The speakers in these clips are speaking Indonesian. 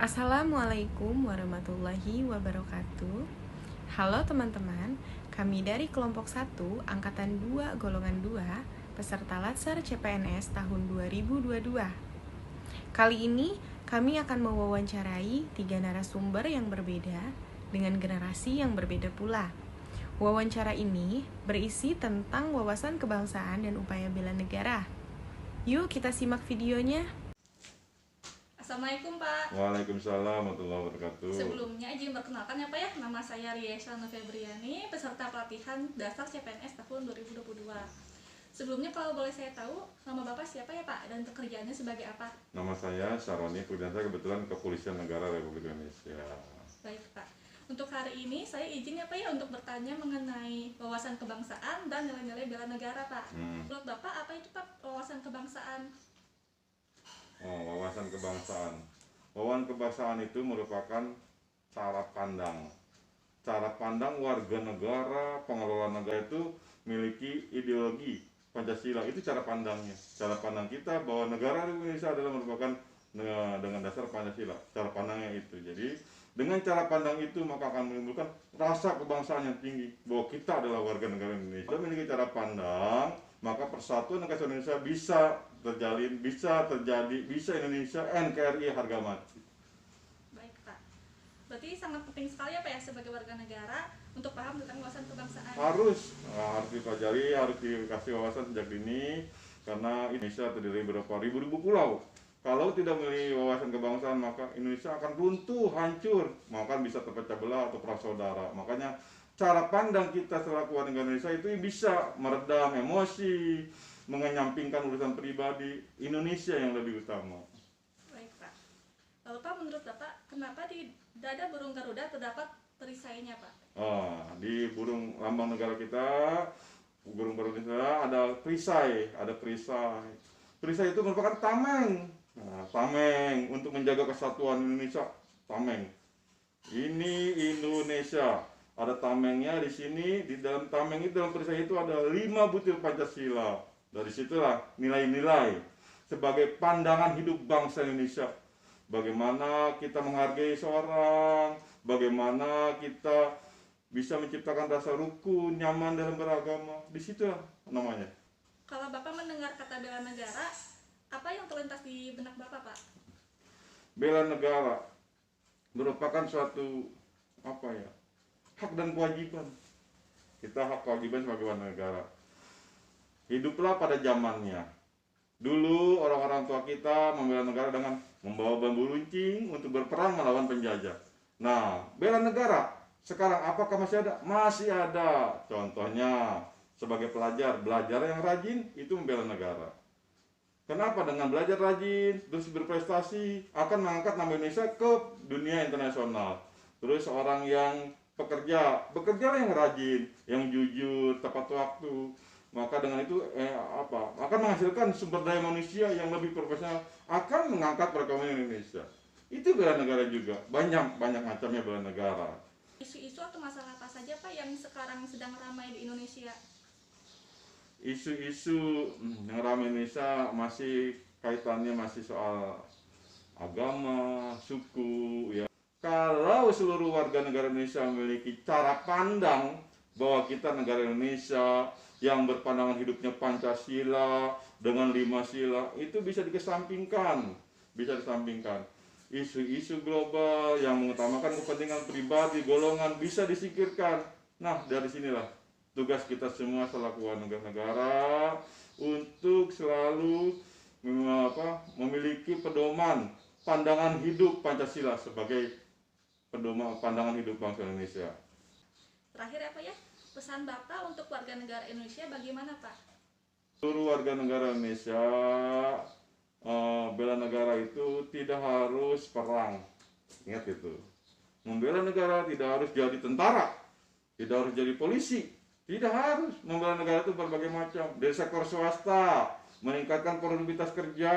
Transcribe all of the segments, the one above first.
Assalamualaikum warahmatullahi wabarakatuh. Halo teman-teman, kami dari kelompok 1 Angkatan 2 Golongan 2 peserta Latsar CPNS tahun 2022. Kali ini kami akan mewawancarai 3 narasumber yang berbeda dengan generasi yang berbeda pula. Wawancara ini berisi tentang wawasan kebangsaan dan upaya bela negara. Yuk kita simak videonya. Assalamualaikum Pak. Waalaikumsalam warahmatullahi wabarakatuh. Sebelumnya izin perkenalkan ya Pak ya, nama saya Riesa Novembriani, peserta pelatihan dasar CPNS tahun 2022. Sebelumnya kalau boleh saya tahu, nama Bapak siapa ya Pak dan pekerjaannya sebagai apa? Nama saya Saroni Purdiansa, kebetulan Kepolisian Negara Republik Indonesia. Baik Pak. Untuk hari ini saya izin ya Pak ya untuk bertanya mengenai wawasan kebangsaan dan nilai-nilai bela negara Pak. Menurut Bapak apa itu Pak wawasan kebangsaan? Wawasan kebangsaan. Wawasan kebangsaan itu merupakan cara pandang. Cara pandang warga negara, pengelola negara itu memiliki ideologi Pancasila. Itu cara pandangnya. Cara pandang kita bahwa negara Indonesia adalah merupakan dengan dasar Pancasila. Cara pandangnya itu. Jadi dengan cara pandang itu maka akan menimbulkan rasa kebangsaan yang tinggi bahwa kita adalah warga negara Indonesia. Kita memiliki cara pandang, maka persatuan negara Indonesia bisa terjalin, bisa terjadi, bisa Indonesia NKRI harga mati. Baik Pak. Berarti sangat penting sekali ya Pak ya sebagai warga negara untuk paham tentang wawasan kebangsaan. Harus dipelajari, harus dikasih wawasan sejak dini karena Indonesia terdiri berapa ribu pulau. Kalau tidak memiliki wawasan kebangsaan maka Indonesia akan runtuh, hancur, maka bisa terpecah belah atau perang saudara. Makanya cara pandang kita selaku warga Indonesia itu bisa meredam emosi, mengenyampingkan urusan pribadi. Indonesia yang lebih utama. Baik Pak. Lalu Pak, menurut Bapak kenapa di dada burung Garuda terdapat perisainya Pak? Di burung lambang negara kita, burung Garuda ada perisai, Perisai itu merupakan tameng. Tameng untuk menjaga kesatuan Indonesia. Tameng. Ini Indonesia. Ada tamengnya di sini. Di dalam tameng itu, dalam perisai itu ada 5 butir Pancasila. Dari situlah nilai-nilai sebagai pandangan hidup bangsa Indonesia. Bagaimana kita menghargai seorang, bagaimana kita bisa menciptakan rasa rukun, nyaman dalam beragama. Disitulah namanya. Kalau Bapak mendengar kata bela negara, apa yang terlintas di benak Bapak Pak? Bela negara merupakan suatu hak dan kewajiban. Kita hak kewajiban sebagai warga negara. Hiduplah pada zamannya. Dulu orang-orang tua kita membela negara dengan membawa bambu runcing untuk berperang melawan penjajah. Nah, bela negara sekarang apakah masih ada? Masih ada. Contohnya sebagai pelajar, belajar yang rajin itu membela negara. Kenapa? Dengan belajar rajin, terus berprestasi, akan mengangkat nama Indonesia ke dunia internasional. Terus orang yang bekerja yang rajin, yang jujur, tepat waktu. Maka dengan itu akan menghasilkan sumber daya manusia yang lebih profesional, akan mengangkat perekonomian Indonesia. Itu bela negara juga. Banyak macamnya bela negara. Isu-isu atau masalah apa saja Pak yang sekarang sedang ramai di Indonesia? Isu-isu yang ramai Indonesia masih kaitannya soal agama, suku ya. Kalau seluruh warga negara Indonesia memiliki cara pandang bahwa kita negara Indonesia yang berpandangan hidupnya Pancasila dengan 5 sila, itu bisa dikesampingkan. Isu-isu global yang mengutamakan kepentingan pribadi, golongan bisa disingkirkan. Nah, dari sinilah tugas kita semua selaku warga negara untuk selalu memiliki pedoman pandangan hidup Pancasila sebagai pedoman pandangan hidup bangsa Indonesia. Terakhir apa ya, pesan Bapak untuk warga negara Indonesia bagaimana Pak? Seluruh warga negara Indonesia, bela negara itu tidak harus perang. Ingat itu. Membela negara tidak harus jadi tentara, tidak harus jadi polisi. Tidak harus. Membela negara itu berbagai macam. Dari sektor swasta, meningkatkan produktivitas kerja,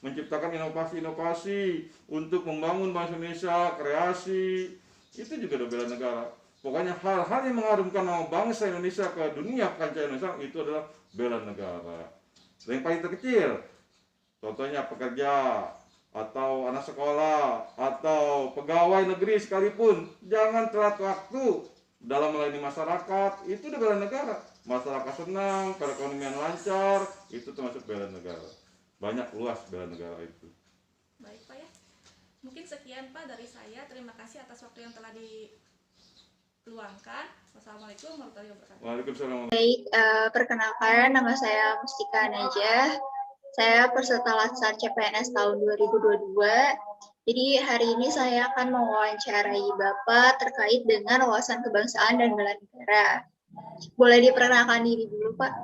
menciptakan inovasi-inovasi untuk membangun bangsa Indonesia, kreasi. Itu juga adalah bela negara. Pokoknya hal-hal yang mengharumkan nama bangsa Indonesia ke dunia kancah Indonesia itu adalah bela negara. Yang paling terkecil, contohnya pekerja, atau anak sekolah atau pegawai negeri sekalipun, jangan telat waktu dalam melayani masyarakat. Itu udah bela negara. Masyarakat senang, perekonomian lancar, itu termasuk bela negara. Banyak luas bela negara itu. Baik Pak ya. Mungkin sekian Pak dari saya. Terima kasih atas waktu yang telah diluangkan. Wassalamualaikum warahmatullahi wabarakatuh. Waalaikumsalam. Baik, perkenalkan nama saya Mustika Najah. Saya peserta Latsar CPNS tahun 2022. Jadi hari ini saya akan mewawancarai Bapak terkait dengan wawasan kebangsaan dan bela negara. Boleh diperkenalkan diri dulu, Pak?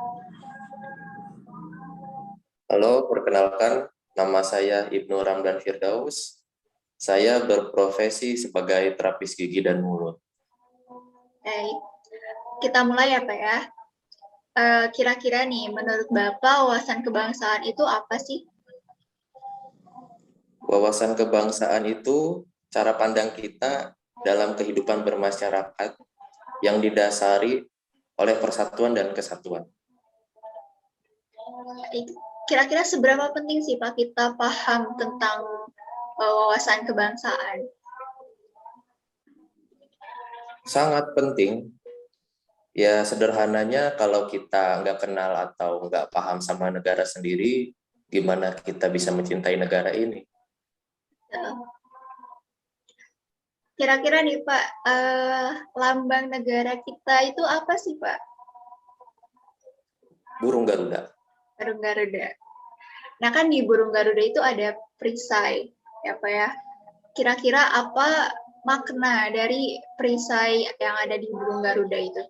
Halo, perkenalkan, nama saya Ibnu Ramdan Firdaus. Saya berprofesi sebagai terapis gigi dan mulut. Baik, kita mulai ya Pak ya. Kira-kira nih, menurut Bapak wawasan kebangsaan itu apa sih? Wawasan kebangsaan itu cara pandang kita dalam kehidupan bermasyarakat yang didasari oleh persatuan dan kesatuan. Kira-kira seberapa penting sih Pak kita paham tentang wawasan kebangsaan? Sangat penting. Ya sederhananya kalau kita nggak kenal atau nggak paham sama negara sendiri, gimana kita bisa mencintai negara ini? Kira-kira nih Pak, lambang negara kita itu apa sih Pak? Burung Garuda. Burung Garuda. Nah kan di burung Garuda itu ada perisai, ya Pak ya. Kira-kira apa makna dari perisai yang ada di burung Garuda itu?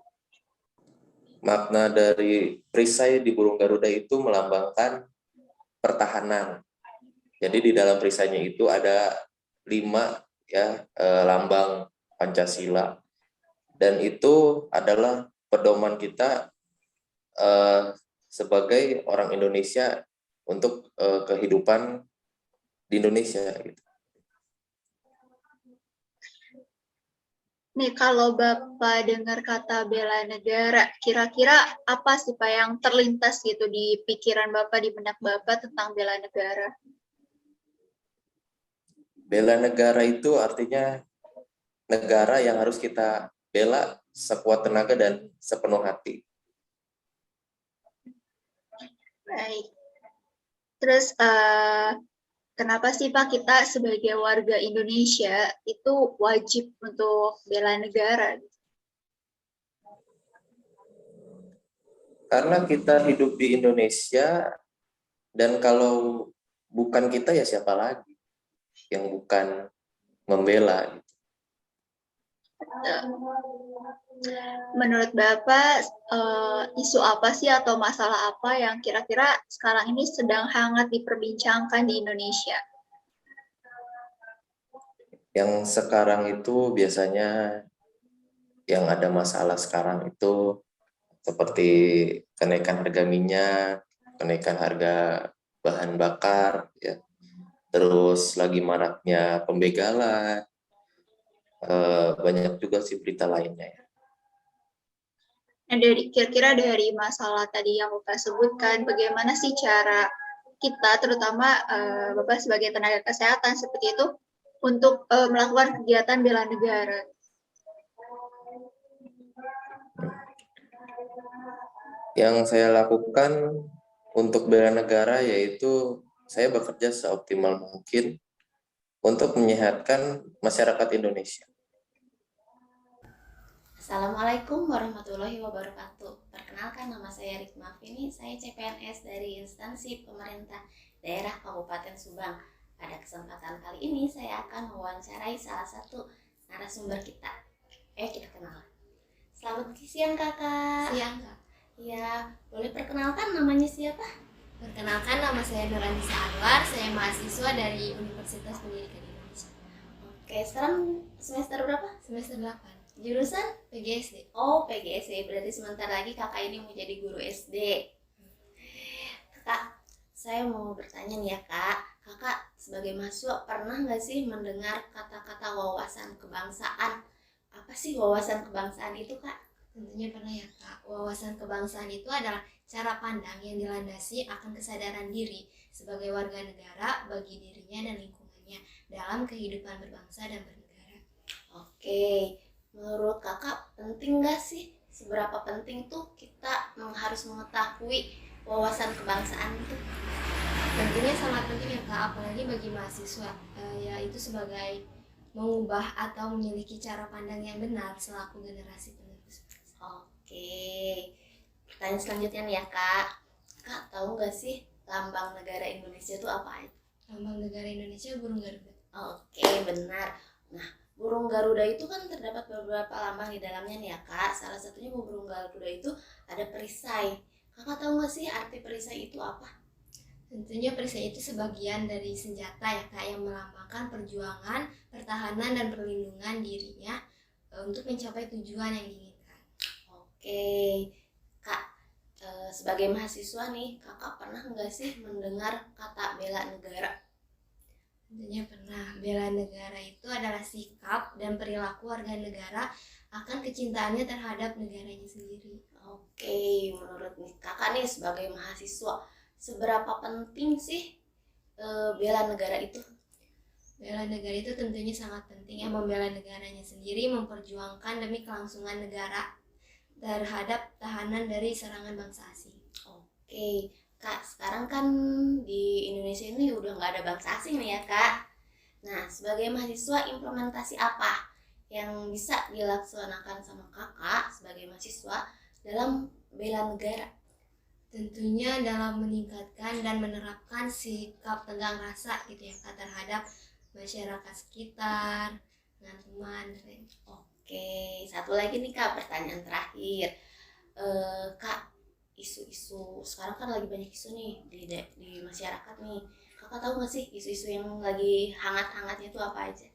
Makna dari perisai di burung Garuda itu melambangkan pertahanan. Jadi di dalam perisainya itu ada 5 lambang Pancasila, dan itu adalah pedoman kita sebagai orang Indonesia untuk kehidupan di Indonesia. Gitu. Nih kalau Bapak dengar kata bela negara, kira-kira apa sih Pak yang terlintas gitu di pikiran Bapak, di benak Bapak tentang bela negara? Bela negara itu artinya negara yang harus kita bela sekuat tenaga dan sepenuh hati. Baik. Terus kenapa sih Pak kita sebagai warga Indonesia itu wajib untuk bela negara? Karena kita hidup di Indonesia, dan kalau bukan kita ya siapa lagi yang bukan membela. Menurut Bapak, isu apa sih atau masalah apa yang kira-kira sekarang ini sedang hangat diperbincangkan di Indonesia? Yang sekarang itu biasanya yang ada masalah sekarang itu seperti kenaikan harga minyak, kenaikan harga bahan bakar, ya. Terus lagi maraknya pembegalan, banyak juga sih berita lainnya ya. Nah, kira-kira dari masalah tadi yang Bapak sebutkan, bagaimana sih cara kita, terutama Bapak sebagai tenaga kesehatan seperti itu, untuk melakukan kegiatan bela negara? Yang saya lakukan untuk bela negara yaitu saya bekerja seoptimal mungkin untuk menyehatkan masyarakat Indonesia. Assalamualaikum warahmatullahi wabarakatuh. Perkenalkan, nama saya Rikma Fini, saya CPNS dari instansi pemerintah daerah Kabupaten Subang. Pada kesempatan kali ini saya akan mewawancarai salah satu narasumber kita. Kita kenalan. Selamat siang Kakak. Siang Kak. Ya, boleh perkenalkan namanya siapa? Perkenalkan, nama saya Nuranisa Anwar, saya mahasiswa dari Universitas Pendidikan Indonesia. Oke, sekarang semester berapa? Semester 8. Jurusan? PGSD. Oh, PGSD, berarti sebentar lagi kakak ini mau jadi guru SD. Kakak, saya mau bertanya nih ya Kak. Kakak sebagai mahasiswa pernah nggak sih mendengar kata-kata wawasan kebangsaan? Apa sih wawasan kebangsaan itu Kak? Tentunya pernah ya Kak. Wawasan kebangsaan itu adalah cara pandang yang dilandasi akan kesadaran diri sebagai warga negara bagi dirinya dan lingkungan. dalam kehidupan berbangsa dan bernegara. Oke, menurut kakak penting nggak sih? Seberapa penting tuh kita harus mengetahui wawasan kebangsaan itu? Tentunya sangat penting ya Kak, apalagi bagi mahasiswa, yaitu sebagai mengubah atau memiliki cara pandang yang benar selaku generasi penerus. Oke, pertanyaan selanjutnya nih ya Kak. Kak tahu nggak sih lambang negara Indonesia itu apa? Lambang negara Indonesia burung Garuda. Oke, benar. Nah, burung Garuda itu kan terdapat beberapa lambang di dalamnya nih ya Kak. Salah satunya burung Garuda itu ada perisai. Kakak tahu nggak sih arti perisai itu apa? Tentunya perisai itu sebagian dari senjata ya Kak, yang melambangkan perjuangan, pertahanan, dan perlindungan dirinya untuk mencapai tujuan yang diinginkan. Oke, Kak, sebagai mahasiswa nih, kakak pernah nggak sih mendengar kata bela negara? Tentunya pernah. Bela negara itu adalah sikap dan perilaku warga negara akan kecintaannya terhadap negaranya sendiri. Oke, menurut kakak nih sebagai mahasiswa, seberapa penting sih bela negara itu? Bela negara itu tentunya sangat penting ya, membela negaranya sendiri, memperjuangkan demi kelangsungan negara terhadap tahanan dari serangan bangsa asing. Oke, Kak, sekarang kan di Indonesia ini udah nggak ada bangsa asing nih ya Kak. Nah, sebagai mahasiswa, implementasi apa yang bisa dilaksanakan sama kakak sebagai mahasiswa dalam bela negara? Tentunya dalam meningkatkan dan menerapkan sikap tegang rasa gitu ya Kak, terhadap masyarakat sekitar, dengan teman. Oke, satu lagi nih Kak, pertanyaan terakhir. Kak, isu-isu sekarang kan lagi banyak isu nih di masyarakat nih. Kakak tahu nggak sih isu-isu yang lagi hangat-hangatnya itu apa aja?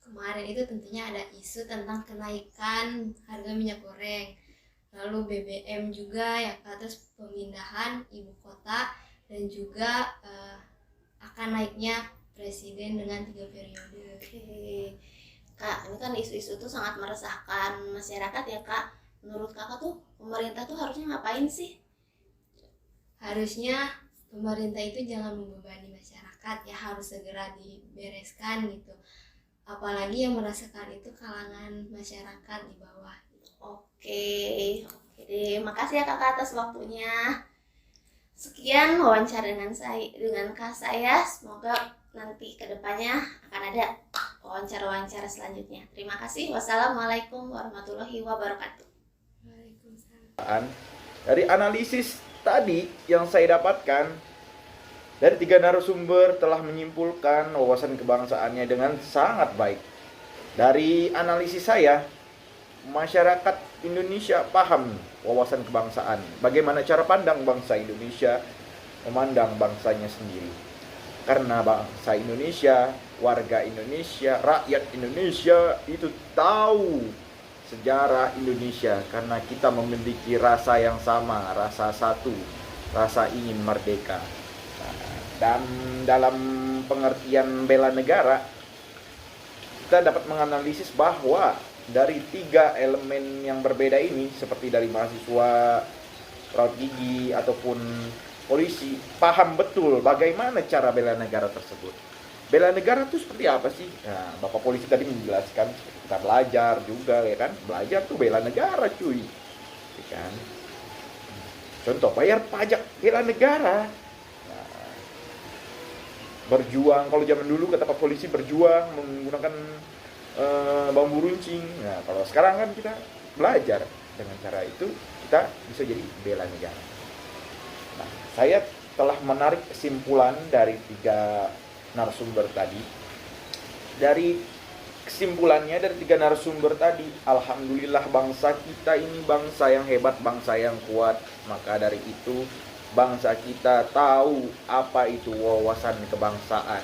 Kemarin itu tentunya ada isu tentang kenaikan harga minyak goreng, lalu BBM juga ya Kak, terus pemindahan ibu kota, dan juga akan naiknya presiden dengan 3 periode. Oke, Kak, ini kan isu-isu itu sangat meresahkan masyarakat ya Kak. Menurut kakak tuh pemerintah tuh harusnya ngapain sih? Harusnya pemerintah itu jangan membebani masyarakat ya, harus segera dibereskan gitu. Apalagi yang merasakan itu kalangan masyarakat di bawah. Oke deh, makasih ya kakak atas waktunya. Sekian wawancara dengan kak saya. Semoga nanti kedepannya akan ada wawancara-wawancara selanjutnya. Terima kasih. Wassalamualaikum warahmatullahi wabarakatuh. Waalaikumsalam. Dari analisis tadi yang saya dapatkan, dari 3 narasumber telah menyimpulkan wawasan kebangsaannya dengan sangat baik. Dari analisis saya, masyarakat Indonesia paham wawasan kebangsaan. Bagaimana cara pandang bangsa Indonesia memandang bangsanya sendiri. Karena bangsa Indonesia, warga Indonesia, rakyat Indonesia itu tahu sejarah Indonesia karena kita memiliki rasa yang sama, rasa satu, rasa ingin merdeka. Dan dalam pengertian bela negara, kita dapat menganalisis bahwa dari 3 elemen yang berbeda ini, seperti dari mahasiswa, perawat gigi, ataupun polisi, paham betul bagaimana cara bela negara tersebut. Bela negara itu seperti apa sih? Nah, Bapak polisi tadi menjelaskan, kita belajar juga ya kan, belajar tuh bela negara cuy, ya kan? Contoh, bayar pajak bela negara. Berjuang, kalau zaman dulu kata Pak polisi berjuang menggunakan bambu runcing. Nah, kalau sekarang kan kita belajar dengan cara itu, kita bisa jadi bela negara. Nah, saya telah menarik kesimpulan dari 3 narasumber tadi. Dari kesimpulannya dari 3 narasumber tadi, alhamdulillah bangsa kita ini bangsa yang hebat, bangsa yang kuat. Maka dari itu bangsa kita tahu apa itu wawasan kebangsaan.